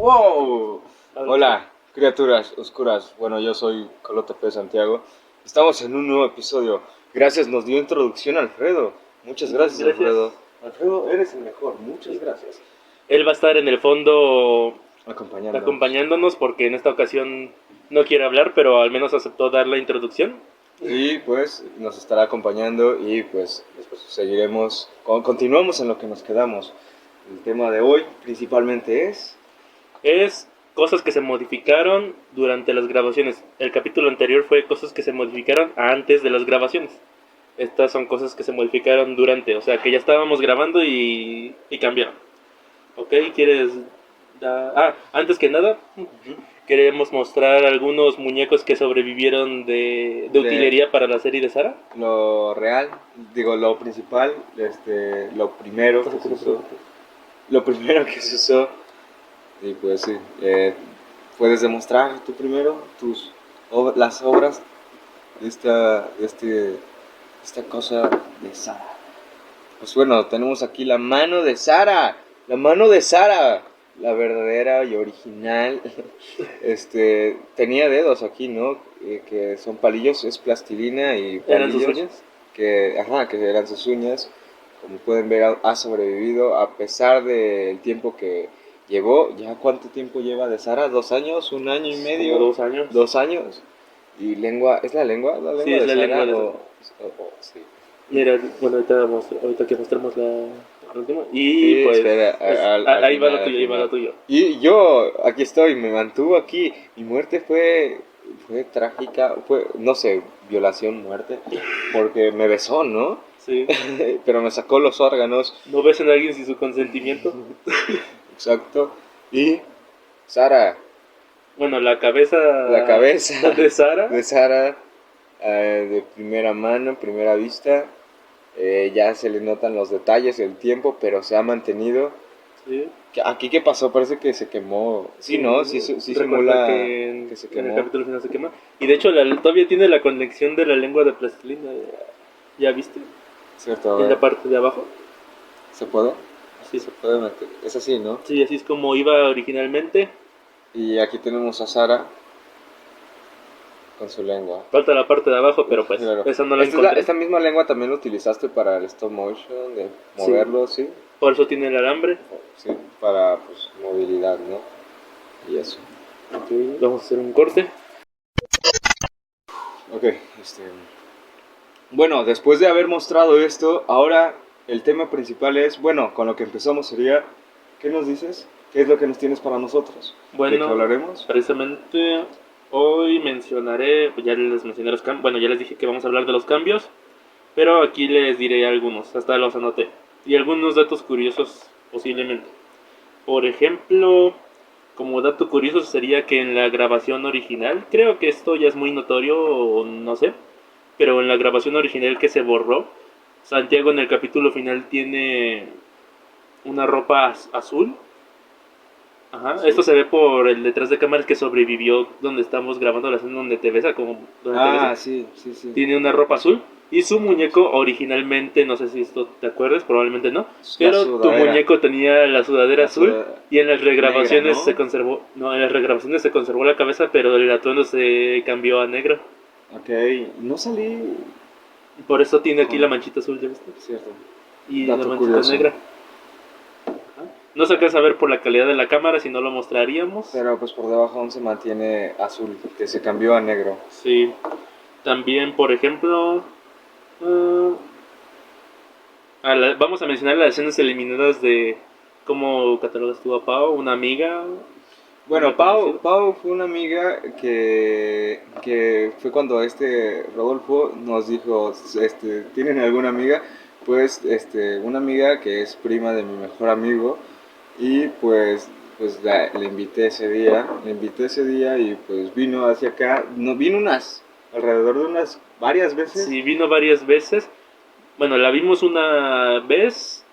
¡Wow! Hola, criaturas oscuras. Bueno, yo soy Colote P. Santiago. Estamos en un nuevo episodio. Gracias, nos dio introducción Alfredo. Muchas gracias, Alfredo. Alfredo, eres el mejor. Muchas gracias. Él va a estar en el fondo Acompañándonos. porque en esta ocasión no quiere hablar, pero al menos aceptó dar la introducción. Y pues nos estará acompañando y pues después seguiremos, continuamos en lo que nos quedamos. El tema de hoy principalmente Es cosas que se modificaron durante las grabaciones. El capítulo anterior fue cosas que se modificaron antes de las grabaciones. Estas son cosas que se modificaron durante, o sea, que ya estábamos grabando y cambiaron. ¿Ok? ¿Quieres antes que nada, queremos mostrar algunos muñecos que sobrevivieron de utilería para la serie de Sara. lo real, digo, lo principal, lo primero que se usó. Lo primero que se usó, y pues sí, puedes demostrar tú primero las obras de esta cosa de Sara. Pues bueno, tenemos aquí la mano de Sara, la verdadera y original. Tenía dedos aquí, ¿no? Que son palillos, es plastilina y palillos. ¿Eran sus uñas? Que eran sus uñas. Como pueden ver, ha sobrevivido a pesar del tiempo que llevó. ¿Ya cuánto tiempo lleva de Sara? ¿2 años? ¿1 año y medio? Como 2 años. 2 años. ¿Y lengua? ¿Es la lengua? ¿La lengua Sí, de es la Sara? lengua de Sara. Sí. Mira, bueno, ahorita que mostramos la última. Y pues, espera, ahí va lo tuyo. Y yo, aquí estoy, me mantuvo aquí. Mi muerte fue trágica, no sé, violación, muerte, porque me besó, ¿no? Sí. Pero me sacó los órganos. ¿No besan a alguien sin su consentimiento? Exacto. Y Sara. Bueno, la cabeza de Sara. De Sara, de primera mano, primera vista. Ya se le notan los detalles, el tiempo, pero se ha mantenido. Sí. ¿Aquí qué pasó? Parece que se quemó. Sí, ¿no? Sí simula que se quemó. En el capítulo final se quema. Y de hecho todavía tiene la conexión de la lengua de plastilina. ¿Ya viste? Cierto, en la parte de abajo. ¿Se puede? Sí. Se puede meter. Es así, ¿no? Sí, así es como iba originalmente. Y aquí tenemos a Sara con su lengua. Falta la parte de abajo, pero pues claro. Esa no la encontré. Esta misma lengua también la utilizaste para el stop motion, de moverlo, ¿sí? Por eso tiene el alambre. Sí, para pues movilidad, ¿no? Y eso. Ok, vamos a hacer un corte. Ok, Bueno, después de haber mostrado esto, ahora el tema principal es, bueno, con lo que empezamos sería, ¿qué nos dices? ¿Qué es lo que nos tienes para nosotros? Bueno, ¿de qué hablaremos? Precisamente hoy mencionaré, ya les mencioné los cambios, bueno, ya les dije que vamos a hablar de los cambios, pero aquí les diré algunos, hasta los anoté, y algunos datos curiosos posiblemente. Por ejemplo, como dato curioso sería que en la grabación original, creo que esto ya es muy notorio, o no sé, pero en la grabación original que se borró, Santiago en el capítulo final tiene una ropa azul. Ajá, ¿sí? Esto se ve por el detrás de cámaras que sobrevivió donde estamos grabando la escena donde te besa, como donde te besa. Sí. Tiene una ropa azul y su muñeco originalmente, no sé si esto te acuerdas, probablemente no, pero tu muñeco tenía la sudadera azul y en las regrabaciones negra, ¿no? Se conservó, en las regrabaciones se conservó la cabeza, pero el atuendo se cambió a negro. Ok, no salí. Por eso tiene aquí la manchita azul, ¿ya viste? Cierto. Y la manchita negra. No se alcanza a ver por la calidad de la cámara, si no lo mostraríamos. Pero pues por debajo aún se mantiene azul, que se cambió a negro. Sí. También, por ejemplo, vamos a mencionar las escenas eliminadas de cómo catalogas tú a Pau, una amiga. Bueno, Pau fue una amiga que fue cuando Rodolfo nos dijo, ¿tienen alguna amiga? Pues una amiga que es prima de mi mejor amigo y pues le invité ese día, y pues vino hacia acá, no, vino alrededor de varias veces. Sí, vino varias veces. Bueno, la vimos una vez.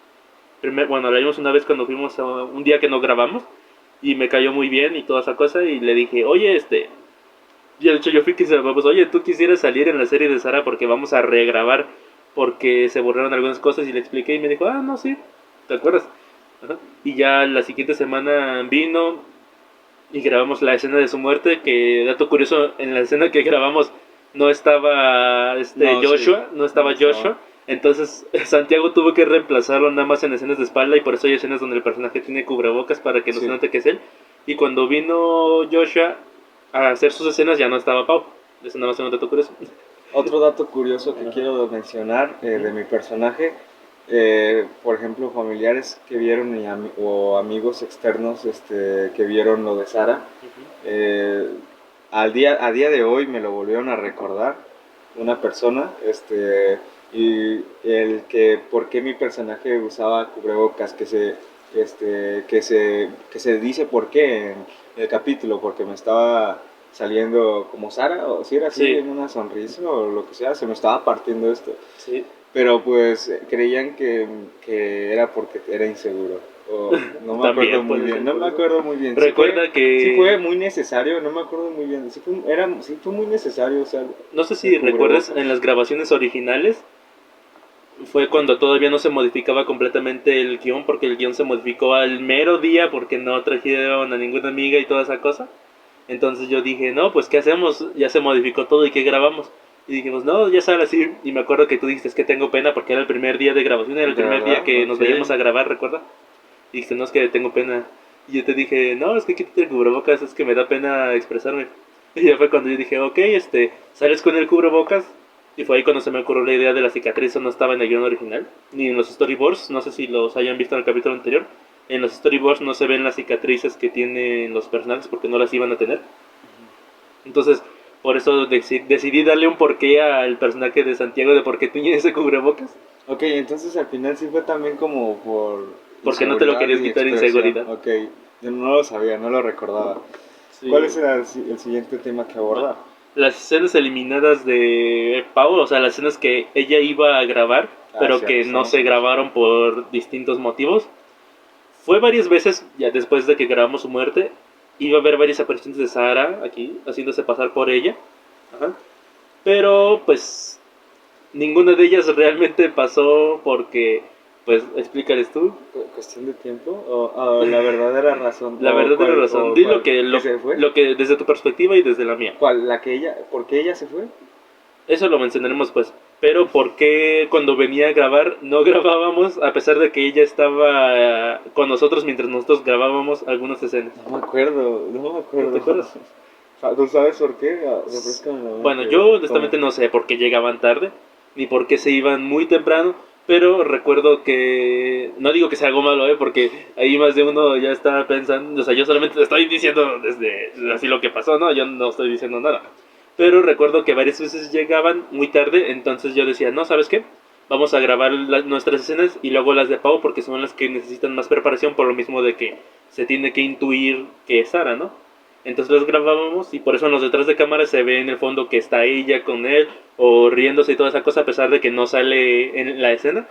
La vimos una vez cuando fuimos a un día que no grabamos. Y me cayó muy bien y toda esa cosa. Y le dije, oye, de hecho yo fui que vamos, oye, tú quisieras salir en la serie de Sara porque vamos a regrabar. Porque se borraron algunas cosas y le expliqué y me dijo, no, sí, ¿te acuerdas? Ajá. Y ya la siguiente semana vino. y grabamos la escena de su muerte, que dato curioso, en la escena que grabamos no estaba No, Joshua, sí, no estaba no estaba. Joshua, entonces Santiago tuvo que reemplazarlo nada más en escenas de espalda y por eso hay escenas donde el personaje tiene cubrebocas para que no se Sí. note que es él. Y cuando vino Joshua a hacer sus escenas ya no estaba Pau. Eso nada más es un dato curioso. Otro dato curioso que Ajá. quiero mencionar de mi personaje, por ejemplo, familiares que vieron o amigos externos que vieron lo de Sara, eh, a día de hoy me lo volvieron a recordar una persona, y el que por qué mi personaje usaba cubrebocas, que se dice por qué en el capítulo, porque me estaba saliendo como Sara, o si era así, Sí, en una sonrisa o lo que sea, se me estaba partiendo esto. sí. Pero pues creían que era porque era inseguro. O, no me acuerdo También muy puede bien, ser no por me eso. acuerdo muy bien. Recuerda Sí fue que muy necesario, no me acuerdo muy bien. Sí fue muy necesario usar no sé el si recuerdas cubrebocas. en las grabaciones originales fue cuando todavía no se modificaba completamente el guión, porque el guión se modificó al mero día porque no trajeron a ninguna amiga y toda esa cosa. Entonces yo dije, no, pues ¿qué hacemos? Ya se modificó todo y ¿qué grabamos? Y dijimos, no, ya sale así. Y me acuerdo que tú dijiste, es que tengo pena porque era el primer día de grabación, era el ¿De primer día verdad? que nos Ok. veíamos a grabar, ¿recuerda? Y dijiste, no, es que tengo pena. Y yo te dije, no, es que quítate el cubrebocas, es que me da pena expresarme. Y ya fue cuando yo dije, ok, sales con el cubrebocas. Y fue ahí cuando se me ocurrió la idea de la cicatriz, eso no estaba en el guión original, ni en los storyboards, no sé si los hayan visto en el capítulo anterior. En los storyboards no se ven las cicatrices que tienen los personajes porque no las iban a tener. Entonces, por eso decidí darle un porqué al personaje de Santiago de por qué tenía ese cubrebocas. Ok, entonces al final sí fue también como por Porque no te lo inseguridad querías y quitar expresión. inseguridad. Ok, yo no lo sabía, no lo recordaba. ¿Cuál Sí. es el siguiente tema que Bueno, abordar? las escenas eliminadas de Pau, o sea, las escenas que ella iba a grabar, Ah, pero cierto, que no estamos se en eso. grabaron por distintos motivos. Fue varias veces, ya después de que grabamos su muerte, iba a haber varias apariciones de Sara aquí, haciéndose pasar por ella. Ajá. Pero pues ninguna de ellas realmente pasó porque, pues, explícales tú. ¿Cuestión de tiempo? ¿O la verdadera razón? La verdadera razón. Di ¿Cuál? ¿Que se fue? lo que desde tu perspectiva y desde la mía. ¿Cuál? ¿La que ella? ¿Por qué ella se fue? Eso lo mencionaremos pues. Pero ¿por qué cuando venía a grabar no grabábamos a pesar de que ella estaba con nosotros mientras nosotros grabábamos algunas escenas? No me acuerdo, no me ¿No te acuerdo. acuerdas? ¿Tú sabes por qué? Refrescame la Bueno, mente. yo ¿Cómo? honestamente no sé por qué llegaban tarde, ni por qué se iban muy temprano, pero recuerdo que... No digo que sea algo malo, porque ahí más de uno ya está pensando, o sea, yo solamente te estoy diciendo desde así lo que pasó, ¿no? Yo no estoy diciendo nada. Pero recuerdo que varias veces llegaban muy tarde, entonces yo decía, no, ¿sabes qué? Vamos a grabar nuestras escenas y luego las de Pau porque son las que necesitan más preparación por lo mismo de que se tiene que intuir que es Sara, ¿no? Entonces los grabábamos y por eso en los detrás de cámara se ve en el fondo que está ella con él o riéndose y toda esa cosa a pesar de que no sale en la escena.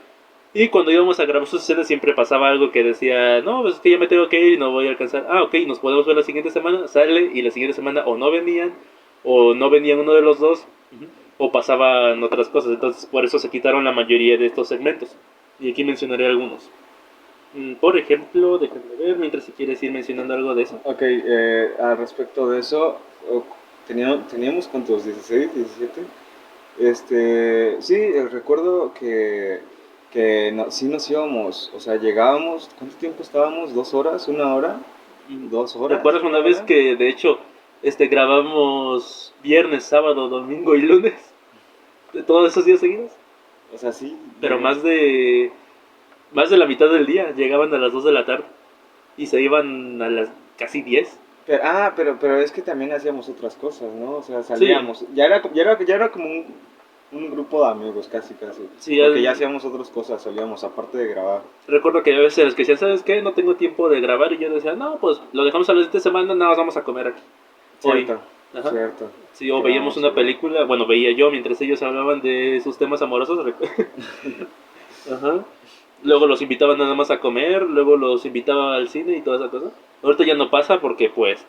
Y cuando íbamos a grabar sus escenas siempre pasaba algo que decía, no, pues es que ya me tengo que ir y no voy a alcanzar. Ah, ok, nos podemos ver la siguiente semana. Sale y la siguiente semana o no venían uno de los dos, o pasaban otras cosas. Entonces por eso se quitaron la mayoría de estos segmentos. Y aquí mencionaré algunos. Por ejemplo, déjame ver mientras si quieres ir mencionando algo de eso. Ok, al respecto de eso, teníamos ¿cuántos? ¿16, 17? Sí, recuerdo que no, sí nos íbamos, o sea, llegábamos, ¿cuánto tiempo estábamos? ¿2 horas? ¿1 hora? ¿2 horas? ¿Recuerdas una ¿Una vez hora? que de hecho grabamos viernes, sábado, domingo y lunes? De todos esos días seguidos. O sea, sí, Pero más de la mitad del día llegaban a las 2 de la tarde y se iban a las casi 10. pero es que también hacíamos otras cosas, ¿no? O sea, Sí, salíamos, ya era como un grupo de amigos, casi, casi, sí, porque ya hacíamos otras cosas, salíamos, aparte de grabar. recuerdo que a veces los que decían, ¿sabes qué? No tengo tiempo de grabar y yo decía, no, pues lo dejamos a la siguiente semana, nada más vamos a comer aquí. Hoy. Cierto, Ajá. cierto, Sí, o veíamos quedábamos una igual. película, bueno, veía yo mientras ellos hablaban de sus temas amorosos. Ajá. Luego los invitaba nada más a comer, luego los invitaba al cine y toda esa cosa. Ahorita ya no pasa porque pues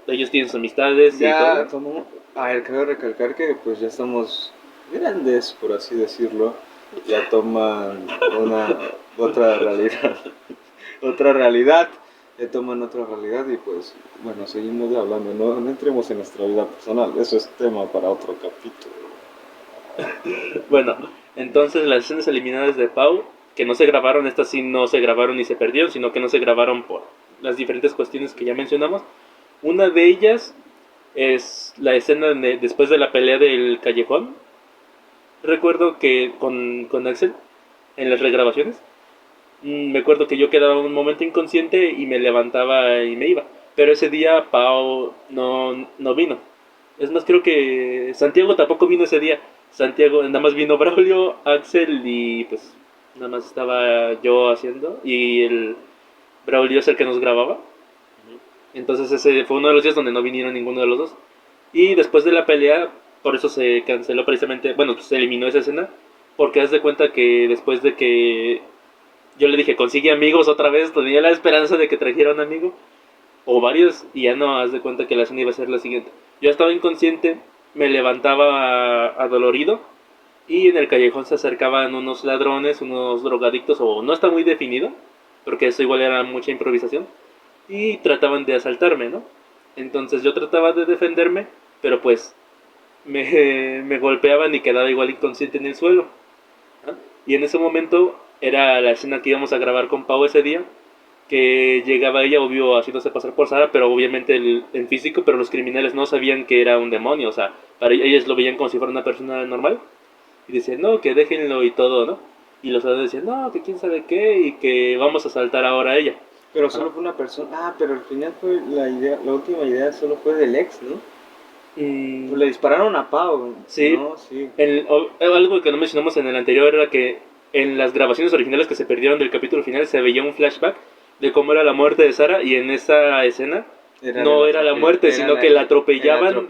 ellos tienen sus amistades y Ya todo. tomó, a ver, quiero recalcar que pues ya estamos grandes, por así decirlo, ya toman una otra realidad, otra realidad. ya toman otra realidad y pues, bueno, seguimos hablando, no entremos en nuestra vida personal, eso es tema para otro capítulo. Bueno, entonces las escenas eliminadas de Pau, que no se grabaron, estas sí no se grabaron ni se perdieron, sino que no se grabaron por las diferentes cuestiones que ya mencionamos. Una de ellas es la escena después de la pelea del callejón. Recuerdo que con Axel, en las regrabaciones, me acuerdo que yo quedaba un momento inconsciente y me levantaba y me iba. Pero ese día Pau no vino. Es más, creo que Santiago tampoco vino ese día. Santiago, nada más vino Braulio, Axel y pues nada más estaba yo haciendo. Y el Braulio es el que nos grababa. Entonces ese fue uno de los días donde no vinieron ninguno de los dos. Y después de la pelea, por eso se canceló precisamente, bueno, pues se eliminó esa escena. Porque haz de cuenta que después de que yo le dije, consigue amigos otra vez, tenía la esperanza de que trajera un amigo o varios, y ya no, haz de cuenta que la escena iba a ser la siguiente. Yo estaba inconsciente, me levantaba adolorido, y en el callejón se acercaban unos ladrones, unos drogadictos, o no está muy definido, porque eso igual era mucha improvisación, y trataban de asaltarme, ¿no? Entonces yo trataba de defenderme, pero pues me golpeaban y quedaba igual inconsciente en el suelo. ¿Ah? Y en ese momento era la escena que íbamos a grabar con Pau ese día, que llegaba ella, obvio, haciéndose pasar por Sara, pero obviamente en físico, pero los criminales no sabían que era un demonio, o sea, para ellos lo veían como si fuera una persona normal, y decían, no, que déjenlo y todo, ¿no? Y los otros decían, no, que quién sabe qué, y que vamos a saltar ahora a ella. Pero solo fue una persona, pero al final fue la idea, la última idea solo fue del ex, ¿no? Pues le dispararon a Pau, sí, ¿no? Sí. Algo que no mencionamos en el anterior era que en las grabaciones originales que se perdieron del capítulo final se veía un flashback de cómo era la muerte de Sara, y en esa escena no era la muerte, sino que la atropellaban.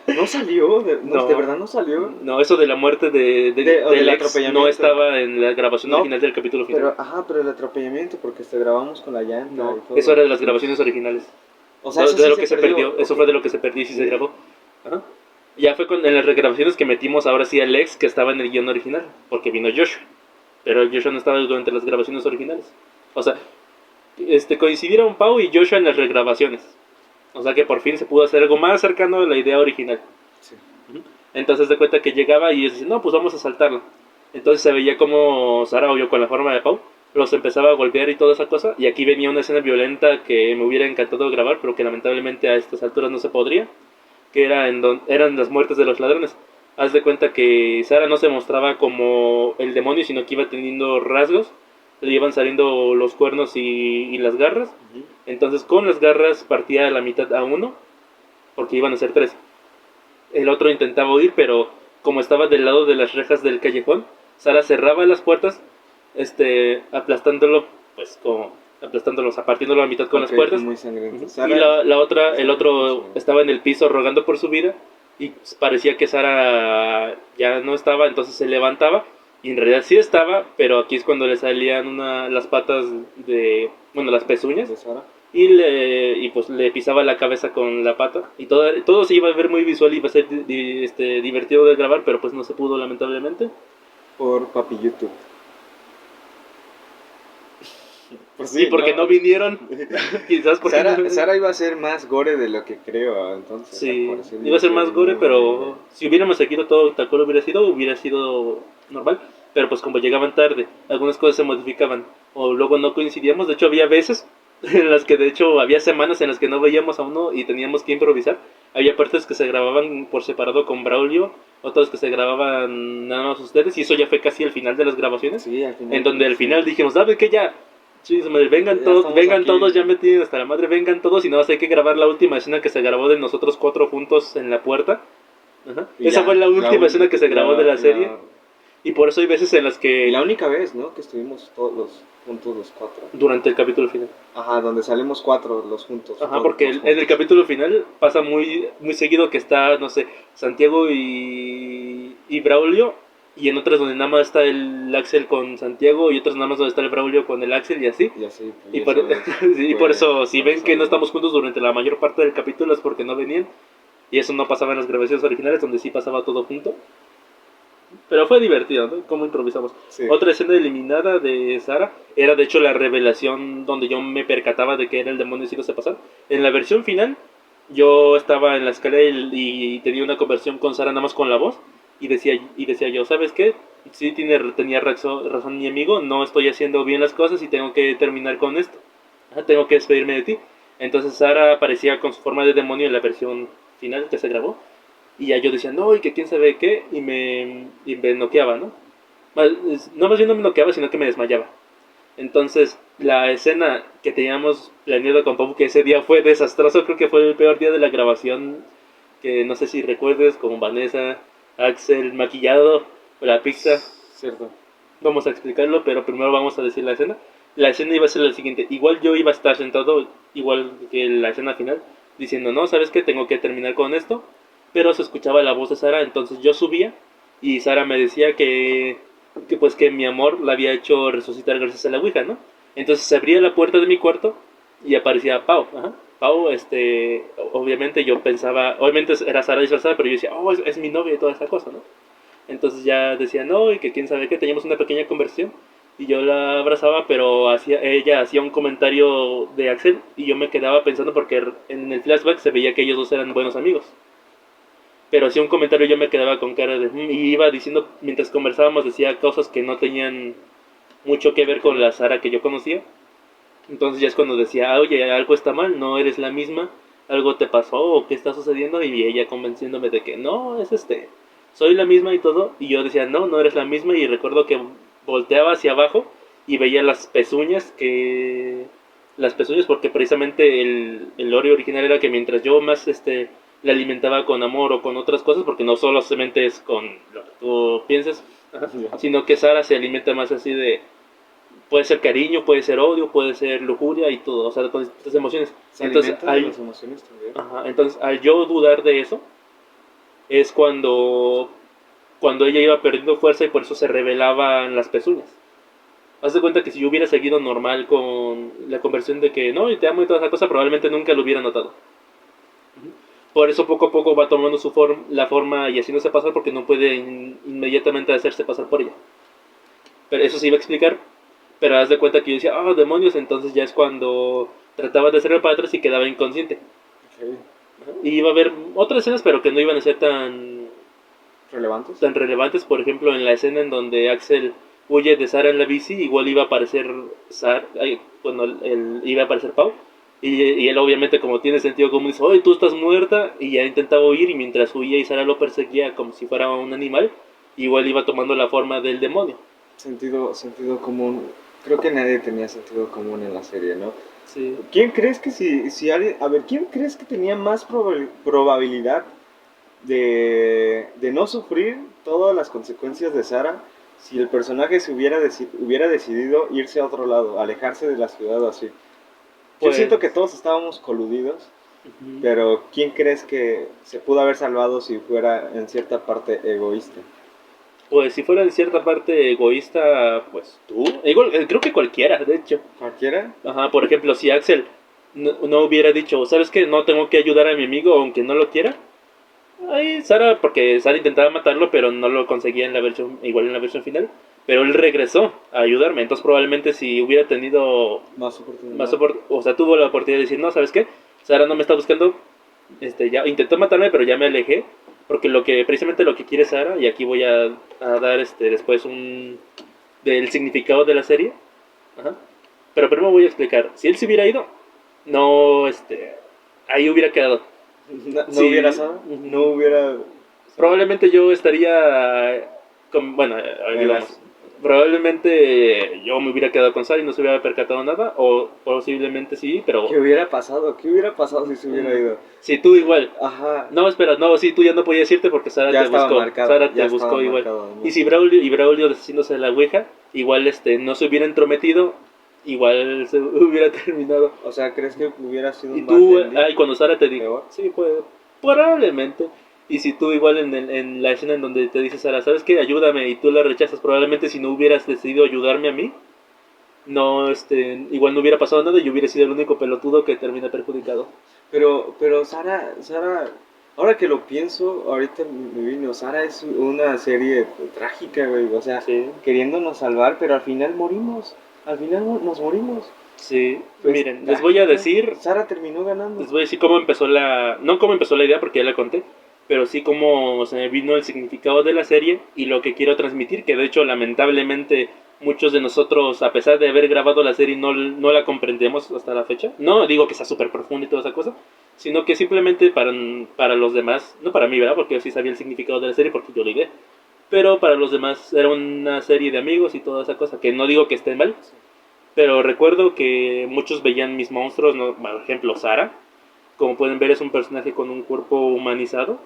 No salió, No. de verdad no salió. No, eso de la muerte del ex no estaba en la grabación original del capítulo final. Pero el atropellamiento, porque grabamos con la llanta No, y todo. eso era de las grabaciones originales. O sea, de lo que se perdió. Eso fue de lo que se perdió y sí se grabó. Ajá. Ya fue en las regrabaciones que metimos ahora sí al ex que estaba en el guión original, porque vino Joshua. Pero Joshua no estaba durante las grabaciones originales. O sea, coincidieron Pau y Joshua en las regrabaciones. O sea que por fin se pudo hacer algo más cercano a la idea original. Sí. Entonces de cuenta que llegaba y ellos decían, no, pues vamos a saltarlo. Entonces se veía como Sara, obvio, con la forma de Pau, los empezaba a golpear y toda esa cosa. Y aquí venía una escena violenta que me hubiera encantado grabar, pero que lamentablemente a estas alturas no se podría. Que eran las muertes de los ladrones. Haz de cuenta que Sara no se mostraba como el demonio, sino que iba teniendo rasgos. Le iban saliendo los cuernos y las garras. Entonces con las garras partía a la mitad a uno, porque iban a ser tres. El otro intentaba huir, pero como estaba del lado de las rejas del callejón, Sara cerraba las puertas, aplastándolo, pues como aplastándolo, partiéndolo a la mitad con las puertas. Muy sangriento. Y el otro estaba en el piso rogando por su vida, y parecía que Sara ya no estaba, entonces se levantaba, y en realidad sí estaba, pero aquí es cuando le salían las patas las pezuñas, de Sara. y pues le pisaba la cabeza con la pata, y todo se iba a ver muy visual y iba a ser divertido de grabar, pero pues no se pudo lamentablemente. Por Papi YouTube. Pues sí, porque no vinieron. Quizás porque Sara iba a ser más gore de lo que creo, entonces. Sí, iba a ser más gore, pero si hubiéramos seguido todo tal cual hubiera sido normal. Pero pues como llegaban tarde, algunas cosas se modificaban o luego no coincidíamos. De hecho había veces en las que había semanas en las que no veíamos a uno y teníamos que improvisar. Había partes que se grababan por separado con Braulio, otras que se grababan nada más ustedes, y eso ya fue casi el final de las grabaciones. Sí, al final. En donde al final dijimos, ¿saben qué? Ya, madre, vengan todos, ya me tienen hasta la madre, vengan todos, y nada más hay que grabar la última escena que se grabó de nosotros 4 juntos en la puerta. Ajá. Esa fue la última escena que se grabó de la serie. Y por eso hay veces en las que... La única vez, ¿no? Que estuvimos todos juntos los 4. Durante el capítulo final. Ajá, donde salimos 4 los juntos. Ajá, porque en el capítulo final pasa muy, muy seguido que está, no sé, Santiago y Braulio, y en otras donde nada más está el Axel con Santiago, y otras nada más donde está el Braulio con el Axel, y así. Y por eso, si ven que no estamos juntos durante la mayor parte del capítulo es porque no venían, y eso no pasaba en las grabaciones originales, donde sí pasaba todo junto. Pero fue divertido, ¿no? Cómo improvisamos. Sí. Otra escena eliminada de Sara era de hecho la revelación donde yo me percataba de que era el demonio si no se pasar. En la versión final, yo estaba en la escalera y tenía una conversión con Sara nada más con la voz. Y decía yo, ¿sabes qué? Sí tenía razón mi amigo, no estoy haciendo bien las cosas y tengo que terminar con esto. Ajá, tengo que despedirme de ti. Entonces Sara aparecía con su forma de demonio en la versión final que se grabó. Y ya yo decía, no, y que quién sabe qué, y me noqueaba, ¿no? Más bien no me noqueaba, sino que me desmayaba. Entonces, la escena que teníamos planeado con Pau, que ese día fue desastroso, creo que fue el peor día de la grabación, que no sé si recuerdes, con Vanessa, Axel, maquillado, la pizza. Cierto. Vamos a explicarlo, pero primero vamos a decir la escena. La escena iba a ser la siguiente. Igual yo iba a estar sentado, igual que la escena final, diciendo, no, ¿sabes qué? Tengo que terminar con esto. Pero se escuchaba la voz de Sara, entonces yo subía y Sara me decía que pues que mi amor la había hecho resucitar gracias a la Ouija, ¿no? Entonces se abría la puerta de mi cuarto y aparecía Pau. Ajá. Pau, obviamente yo pensaba, obviamente era Sara disfrazada, pero yo decía, oh, es mi novia y toda esa cosa, ¿no? Entonces ya decía no y que quién sabe qué, teníamos una pequeña conversación y yo la abrazaba, pero ella hacía un comentario de Axel y yo me quedaba pensando porque en el flashback se veía que ellos dos eran buenos amigos. Pero hacía un comentario y yo me quedaba con cara de... y iba diciendo, mientras conversábamos, decía cosas que no tenían mucho que ver con la Sara que yo conocía. Entonces ya es cuando decía, oye, algo está mal, no eres la misma, algo te pasó o qué está sucediendo, y ella convenciéndome de que no, soy la misma y todo, y yo decía, no, no eres la misma, y recuerdo que volteaba hacia abajo y veía las pezuñas porque precisamente el lore original era que mientras yo más la alimentaba con amor o con otras cosas, porque no solamente es con lo que tú pienses, sino que Sara se alimenta más así de puede ser cariño, puede ser odio, puede ser lujuria y todo, o sea, todas estas emociones. Se Entonces, alimenta de las emociones también. entonces, al yo dudar de eso, es cuando ella iba perdiendo fuerza y por eso se revelaban las pezuñas. Haz de cuenta que si yo hubiera seguido normal con la conversión de que no, y te amo y toda esa cosa, probablemente nunca lo hubiera notado. Por eso poco a poco va tomando la forma y haciéndose pasar porque no puede inmediatamente hacerse pasar por ella. Pero eso se iba a explicar. Pero haz de cuenta que yo decía, oh, demonios, entonces ya es cuando trataba de hacerme para atrás y quedaba inconsciente. Okay. Y iba a haber otras escenas, pero que no iban a ser tan relevantes. Por ejemplo, en la escena en donde Axel huye de Sara en la bici, igual iba a aparecer iba a aparecer Pau. Y él obviamente como tiene sentido común dice, oye, tú estás muerta, y ya intentaba huir y mientras huía y Sara lo perseguía como si fuera un animal, igual iba tomando la forma del demonio. Sentido común. Creo que nadie tenía sentido común en la serie, ¿no? Sí. ¿Quién crees que si alguien, a ver, quién crees que tenía más probabilidad de no sufrir todas las consecuencias de Sara si el personaje hubiera decidido irse a otro lado, alejarse de la ciudad o así? Yo Pues, siento que todos estábamos coludidos, pero ¿quién crees que se pudo haber salvado si fuera en cierta parte egoísta? pues si fuera en cierta parte egoísta, pues tú. Igual, creo que cualquiera, de hecho. ¿Cualquiera? Ajá, por ejemplo, si Axel no hubiera dicho, ¿sabes qué? No tengo que ayudar a mi amigo aunque no lo quiera. Ahí Sara, porque Sara intentaba matarlo, pero no lo conseguía igual en la versión final. Pero él regresó a ayudarme. Entonces probablemente si hubiera tenido Más oportunidad. o sea, tuvo la oportunidad de decir, no, ¿sabes qué? Sara no me está buscando. Ya intentó matarme, pero ya me alejé. Porque precisamente lo que quiere Sara, y aquí voy a dar después del significado de la serie. Ajá. Pero primero voy a explicar. Si él se hubiera ido, no, ahí hubiera quedado. No Sí. hubiera Sara, no hubiera... Probablemente yo estaría bueno, digamos, probablemente yo me hubiera quedado con Sara y no se hubiera percatado nada, o posiblemente sí, pero... ¿Qué hubiera pasado? ¿Qué hubiera pasado si se hubiera ido? Sí, tú igual. Ajá. No, espera, no, sí, tú ya no podías irte porque Sara Ya te estaba buscó. marcado, Sara ya te buscó estaba igual. marcado, ¿no? Y si Braulio deshaciéndose de la Ouija, igual no se hubiera entrometido, igual se hubiera terminado. O sea, ¿crees que hubiera sido Y un tú, bartender? cuando Sara te dijo, ¿Peor? sí, pues, probablemente. Y si tú igual en la escena en donde te dice Sara, ¿sabes qué? Ayúdame, y tú la rechazas, probablemente si no hubieras decidido ayudarme a mí, no, igual no hubiera pasado nada y yo hubiera sido el único pelotudo que termina perjudicado. Pero Sara Ahora que lo pienso, ahorita me vino, Sara es una serie trágica, güey, o sea, Sí, queriéndonos salvar, pero al final morimos, al final nos morimos. sí. Pues Miren, trágica, Sara terminó ganando. les voy a decir cómo empezó no cómo empezó la idea porque ya la conté, pero sí cómo se me vino el significado de la serie y lo que quiero transmitir, que de hecho lamentablemente muchos de nosotros, a pesar de haber grabado la serie, no la comprendemos hasta la fecha. No digo que sea súper profunda y toda esa cosa, sino que simplemente para los demás, no para mí, ¿verdad? Porque yo sí sabía el significado de la serie porque yo la idea. Pero para los demás era una serie de amigos y toda esa cosa, que no digo que esté mal, pero recuerdo que muchos veían mis monstruos, ¿no? Por ejemplo, Sara, como pueden ver es un personaje con un cuerpo humanizado,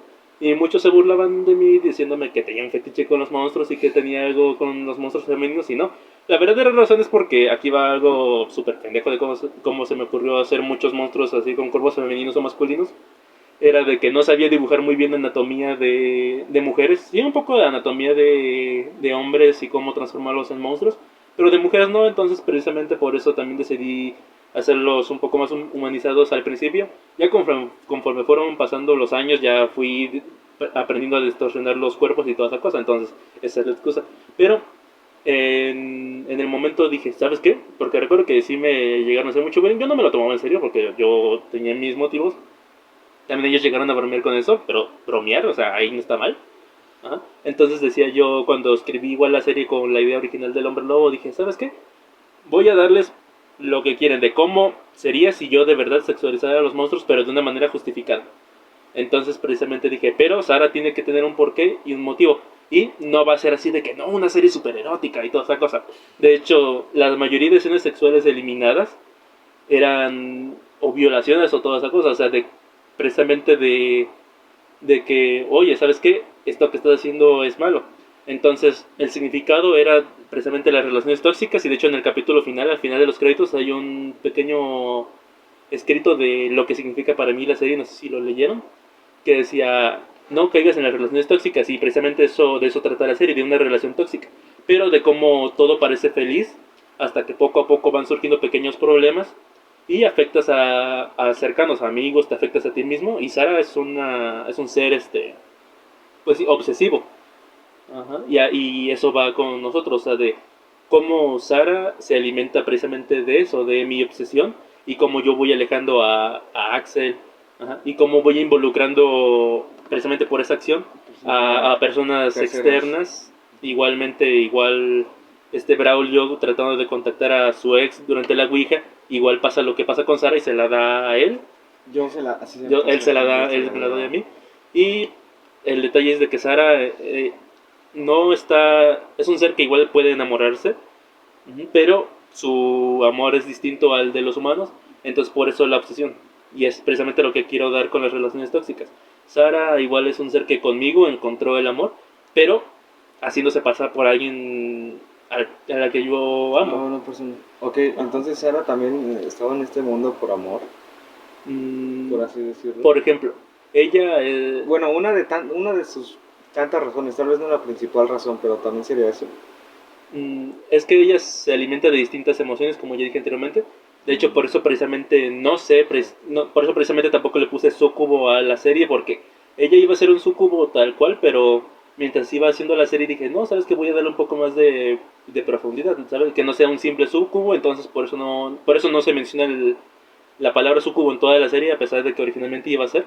y muchos se burlaban de mí diciéndome que tenía un fetiche con los monstruos y que tenía algo con los monstruos femeninos y no. La verdadera razón es porque aquí va algo súper pendejo de cómo se me ocurrió hacer muchos monstruos así con cuerpos femeninos o masculinos. Era de que no sabía dibujar muy bien anatomía de mujeres, y un poco de anatomía de hombres y cómo transformarlos en monstruos, pero de mujeres no, entonces precisamente por eso también decidí hacerlos un poco más humanizados al principio. Ya conforme fueron pasando los años ya fui aprendiendo a distorsionar los cuerpos y toda esa cosa, entonces esa es la excusa. Pero en el momento dije, ¿sabes qué? Porque recuerdo que sí me llegaron a hacer mucho bullying, yo no me lo tomaba en serio porque yo tenía mis motivos. También ellos llegaron a bromear con eso, pero bromear, o sea, ahí no está mal. Ajá. Entonces decía yo, cuando escribí igual la serie con la idea original del hombre lobo, dije, ¿sabes qué? Voy a darles lo que quieren, de cómo sería si yo de verdad sexualizara a los monstruos, pero de una manera justificada. Entonces precisamente dije, pero Sara tiene que tener un porqué y un motivo. Y no va a ser así de que no, una serie super erótica y toda esa cosa. De hecho, la mayoría de escenas sexuales eliminadas eran o violaciones o toda esa cosa. O sea, precisamente de que, oye, ¿sabes qué? Esto que estás haciendo es malo. Entonces, el significado era precisamente las relaciones tóxicas y de hecho en el capítulo final, al final de los créditos, hay un pequeño escrito de lo que significa para mí la serie, no sé si lo leyeron, que decía, no caigas en las relaciones tóxicas y precisamente de eso trata la serie, de una relación tóxica, pero de cómo todo parece feliz hasta que poco a poco van surgiendo pequeños problemas y afectas a cercanos, a amigos, te afectas a ti mismo y Sara es un ser pues sí, obsesivo. Ajá. Y eso va con nosotros, o sea, de cómo Sara se alimenta precisamente de eso, de mi obsesión, y cómo yo voy alejando a Axel, ajá, y cómo voy involucrando precisamente por esa acción a personas Terceros. externas, igual Braulio tratando de contactar a su ex durante la Ouija, igual pasa lo que pasa con Sara y se la da a él, él se la da, él me la da a mí, y el detalle es de que Sara no está, es un ser que igual puede enamorarse, pero su amor es distinto al de los humanos, entonces por eso la obsesión. Y es precisamente lo que quiero dar con las relaciones tóxicas. Sara igual es un ser que conmigo encontró el amor, pero haciéndose pasar por alguien a la que yo amo. No, una persona. Ok, entonces Sara también estaba en este mundo por amor, por así decirlo. Por ejemplo, ella... Bueno, una de sus tantas razones, tal vez no la principal razón, pero también sería eso. Es que ella se alimenta de distintas emociones, como ya dije anteriormente. De hecho, por eso precisamente no sé, por eso precisamente tampoco le puse sucubo a la serie, porque ella iba a ser un sucubo tal cual, pero mientras iba haciendo la serie dije, no, sabes que voy a darle un poco más de profundidad, ¿sabes? Que no sea un simple sucubo, entonces por eso no se menciona la palabra sucubo en toda la serie, a pesar de que originalmente iba a ser,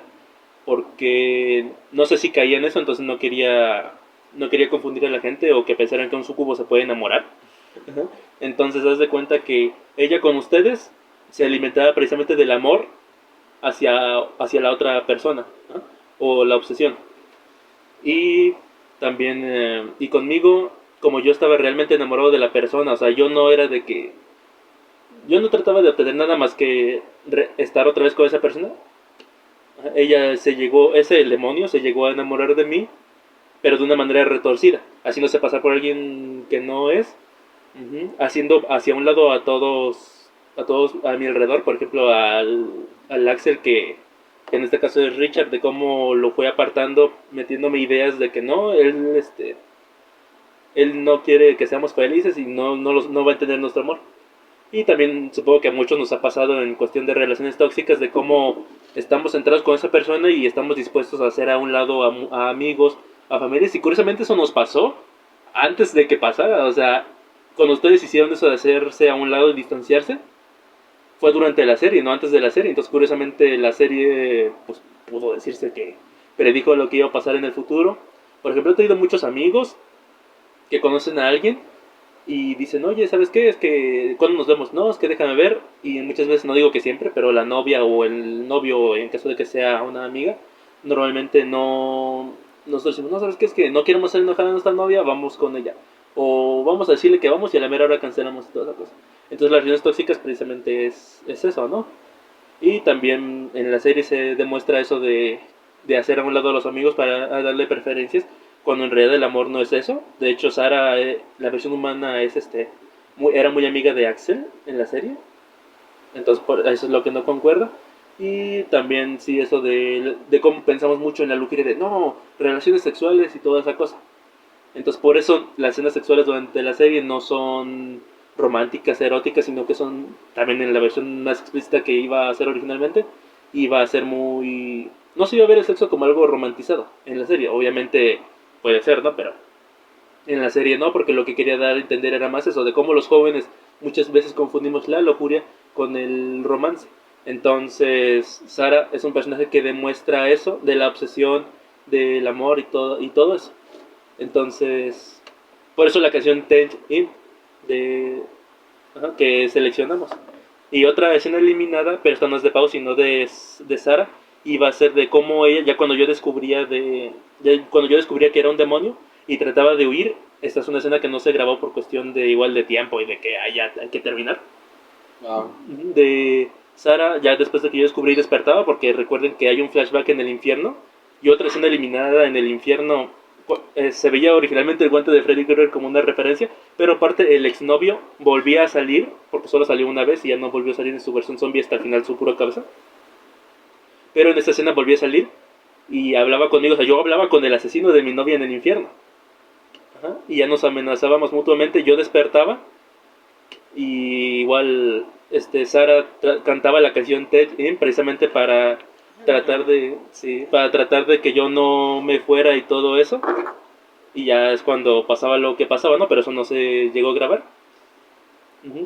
porque no sé si caía en eso, entonces no quería confundir a la gente o que pensaran que un sucubo se puede enamorar. Ajá. Entonces, haz de cuenta que ella con ustedes se alimentaba precisamente del amor hacia la otra persona, ¿no? O la obsesión. Y también, y conmigo, como yo estaba realmente enamorado de la persona, o sea, yo no era de que. Yo no trataba de obtener nada más que estar otra vez con esa persona. Ella el demonio se llegó a enamorar de mí, pero de una manera retorcida, haciéndose pasar por alguien que no es, haciendo hacia un lado a todos a mi alrededor, por ejemplo al Axel que en este caso es Richard, de cómo lo fue apartando, metiéndome ideas de que no, él no quiere que seamos felices y no va a entender nuestro amor. Y también supongo que a muchos nos ha pasado en cuestión de relaciones tóxicas, de cómo estamos centrados con esa persona y estamos dispuestos a hacer a un lado a amigos, a familias. Y curiosamente eso nos pasó antes de que pasara. O sea, cuando ustedes hicieron eso de hacerse a un lado y distanciarse, fue durante la serie, no antes de la serie. Entonces, curiosamente, la serie, pues, pudo decirse que predijo lo que iba a pasar en el futuro. Por ejemplo, he tenido muchos amigos que conocen a alguien y dicen, oye, ¿sabes qué? Es que, ¿cuándo nos vemos? No, es que déjame ver. Y muchas veces, no digo que siempre, pero la novia o el novio, en caso de que sea una amiga, normalmente no... Nosotros decimos, no, ¿sabes qué? Es que no queremos hacer enojar a nuestra novia, vamos con ella. O vamos a decirle que vamos y a la mera hora cancelamos toda esa cosa. Entonces las relaciones tóxicas precisamente es eso, ¿no? Y también en la serie se demuestra eso de hacer a un lado a los amigos para darle preferencias, cuando en realidad el amor no es eso. De hecho, Sara, la versión humana, es era muy amiga de Axel en la serie. Entonces, eso es lo que no concuerda. Y también, sí, eso de cómo pensamos mucho en la lujuria de no, relaciones sexuales y toda esa cosa. Entonces, por eso las escenas sexuales durante la serie no son románticas, eróticas, sino que son también en la versión más explícita que iba a ser originalmente, iba a ser muy... No se iba a ver el sexo como algo romantizado en la serie. Obviamente puede ser, ¿no? Pero en la serie no, porque lo que quería dar a entender era más eso, de cómo los jóvenes muchas veces confundimos la lujuria con el romance. Entonces, Sara es un personaje que demuestra eso, de la obsesión, del amor y todo eso. Entonces, por eso la canción Take In de, que seleccionamos. Y otra escena eliminada, pero esta no es de Pau, sino de Sara, y va a ser de cómo ella, ya cuando yo descubría cuando yo descubría que era un demonio y trataba de huir. Esta es una escena que no se grabó por cuestión de igual de tiempo y de que hay que terminar. Wow. De Sara, ya después de que yo descubrí, despertaba, porque recuerden que hay un flashback en el infierno y otra escena eliminada en el infierno. Se veía originalmente el guante de Freddy Krueger como una referencia, pero aparte el exnovio volvía a salir, porque solo salió una vez y ya no volvió a salir en su versión zombie hasta el final, su pura cabeza. Pero en esta escena volvió a salir y hablaba conmigo, o sea, yo hablaba con el asesino de mi novia en el infierno. Ajá, y ya nos amenazábamos mutuamente, yo despertaba y igual Sara cantaba la canción Ted In precisamente para tratar de que yo no me fuera y todo eso. Y ya es cuando pasaba lo que pasaba, ¿no? Pero eso no se llegó a grabar.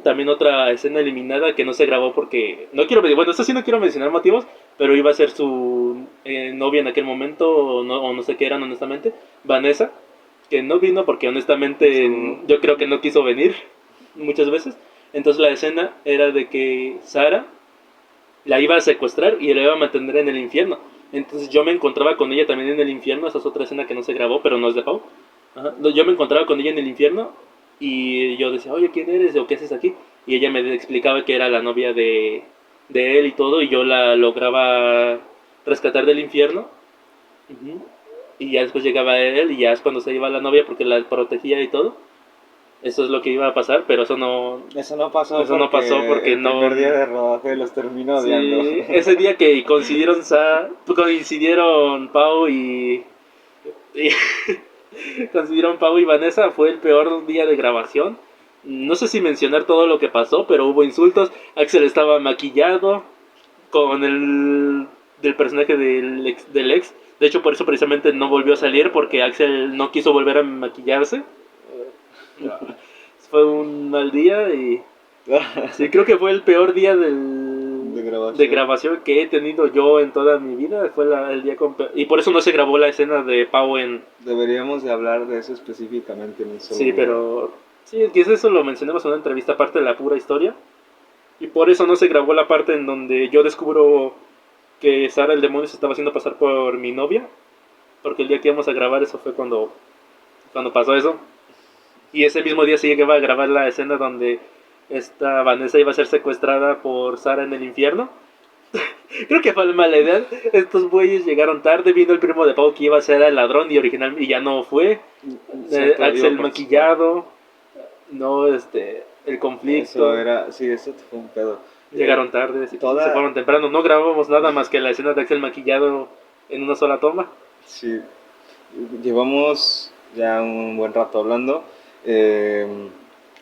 También otra escena eliminada que no se grabó porque bueno, esto sí no quiero mencionar motivos, pero iba a ser su novia en aquel momento, o no sé qué eran honestamente, Vanessa, que no vino porque honestamente Sí. yo creo que no quiso venir muchas veces. Entonces la escena era de que Sara la iba a secuestrar y la iba a mantener en el infierno. Entonces yo me encontraba con ella también en el infierno. Esa es otra escena que no se grabó, pero no es de Pau. Ajá. Yo me encontraba con ella en el infierno y yo decía, oye, ¿quién eres? ¿O qué haces aquí? Y ella me explicaba que era la novia de él y todo, y yo la lograba rescatar del infierno. Uh-huh. Y ya después llegaba él y ya es cuando se iba la novia porque la protegía y todo. Eso es lo que iba a pasar, pero eso no pasó porque el no... primer día de rodaje los terminó Sí, odiando. ese día que coincidieron Pau y coincidieron Pau y Vanessa, fue el peor día de grabación. No sé si mencionar todo lo que pasó, pero hubo insultos. Axel estaba maquillado con el del personaje del ex. De hecho, por eso precisamente no volvió a salir, porque Axel no quiso volver a maquillarse. Fue un mal día y sí, creo que fue el peor día de grabación que he tenido yo en toda mi vida. Fue el día y por eso no se grabó la escena de Pau en... Deberíamos de hablar de eso específicamente en un solo Sí, video. pero... Sí, quizás eso lo mencionamos en una entrevista aparte de la pura historia. Y por eso no se grabó la parte en donde yo descubro que Sara el demonio se estaba haciendo pasar por mi novia. Porque el día que íbamos a grabar eso fue cuando pasó eso. Y ese mismo día se llegaba a grabar la escena donde esta Vanessa iba a ser secuestrada por Sara en el infierno. Creo que fue mala idea. Estos güeyes llegaron tarde. Vino el primo de Pau que iba a ser el ladrón y ya no fue. Axel maquillado. No, el conflicto. Eso fue un pedo. Llegaron tarde, se fueron temprano. No grabamos nada más que la escena de Axel maquillado en una sola toma. Sí, llevamos ya un buen rato hablando.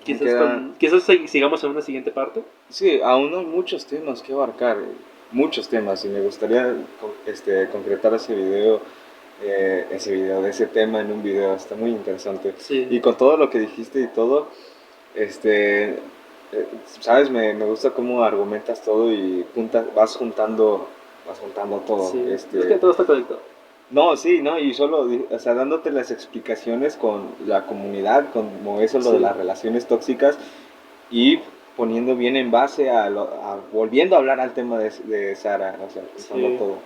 Quizás sigamos en una siguiente parte. Sí, aún hay muchos temas que abarcar. muchos temas y me gustaría concretar de ese tema en un video, está muy interesante. Sí. Y con todo lo que dijiste y todo, este, sabes, me gusta cómo argumentas todo y vas juntando todo. Sí. Es que todo está conectado. No, sí, no, y solo, o sea, dándote las explicaciones con la comunidad, como eso, lo de Sí. las relaciones tóxicas y poniendo bien en base volviendo a hablar al tema de Sara, o sea, juntando Sí. todo.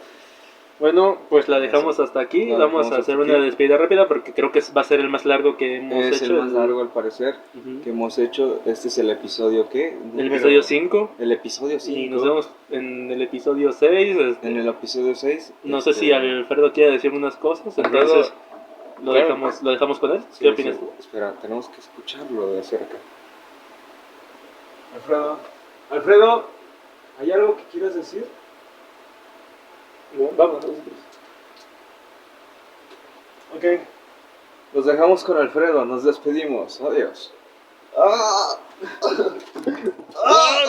Bueno, pues la dejamos hasta aquí. La Vamos dejamos a hasta hacer aquí. una despedida rápida porque creo que va a ser el más largo que hemos Es hecho. el más largo al parecer Ujú. que hemos hecho. Este es el episodio, ¿qué? El episodio 5. El episodio Y nos 5. vemos en el episodio 6. En el episodio 6. No sé si Alfredo quiere decir unas cosas, entonces lo dejamos con él. Sí, ¿Qué opinas sí. tú? Espera, tenemos que escucharlo de cerca. Alfredo, ¿hay algo que quieras decir? No, vamos. Ok. Los dejamos con Alfredo, nos despedimos. Adiós. ¡Ah! ¡Ah!